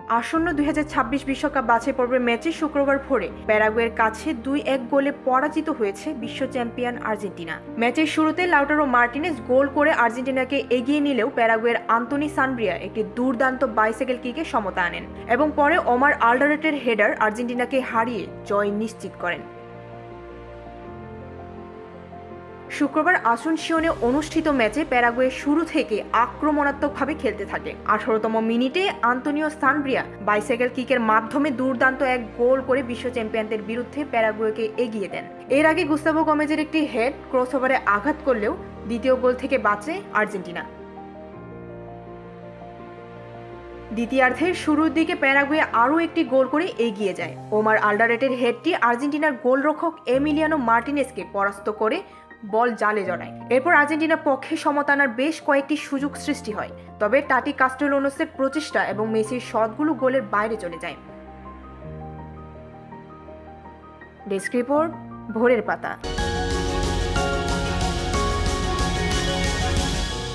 আসন্ন 2026 বিশ্বকাপ বাছাই পর্বের ম্যাচে শুক্রবার ভোরে প্যারাগুয়ের কাছে 2-1 গোলে পরাজিত হয়েছে বিশ্ব চ্যাম্পিয়ন আর্জেন্টিনা। ম্যাচের শুরুতে লাউটারো মার্টিনেজ গোল করে আর্জেন্টিনাকে এগিয়ে নিলেও প্যারাগুয়ের আন্তোনি সানব্রিয়া একটি দুর্দান্ত বাইসাইকেল কিকে সমতা আনেন এবং পরে ওমার আলডারেটের হেডার আর্জেন্টিনাকে হারিয়ে জয় নিশ্চিত করেন। শুক্রবার আসুনসিওনে অনুষ্ঠিত ম্যাচে প্যারাগুয়ে শুরু থেকে আক্রমণাত্মকভাবে খেলতে থাকে। 18তম মিনিটে আন্তোনিও সানব্রিয়া বাইসাইকেল কিকের মাধ্যমে দুর্দান্ত এক গোল করে বিশ্ব চ্যাম্পিয়নদের বিরুদ্ধে প্যারাগুয়েকে এগিয়ে দেন। এর আগে গুস্তাভো গোমেজের একটি হেড ক্রসওভারে আঘাত করলেও দ্বিতীয় গোল থেকে বাঁচে আর্জেন্টিনা। দ্বিতীয়ার্ধের শুরুর দিকে প্যারাগুয়ে আরও একটি গোল করে এগিয়ে যায়। ওমার আলডারেটের হেডটি আর্জেন্টিনার গোলরক্ষক এমিলিয়ানো মার্টিনেজকে পরাস্ত করে বল জালে জড়ায়। এরপর আর্জেন্টিনার পক্ষে সমতা আনার বেশ কয়েকটি সুযোগ সৃষ্টি হয়, তবে টাটি কাস্টেলানোসের প্রচেষ্টা এবং মেসির শটগুলো গোলের বাইরে চলে যায়। ডেস্ক রিপোর্ট, ভোরের পাতা।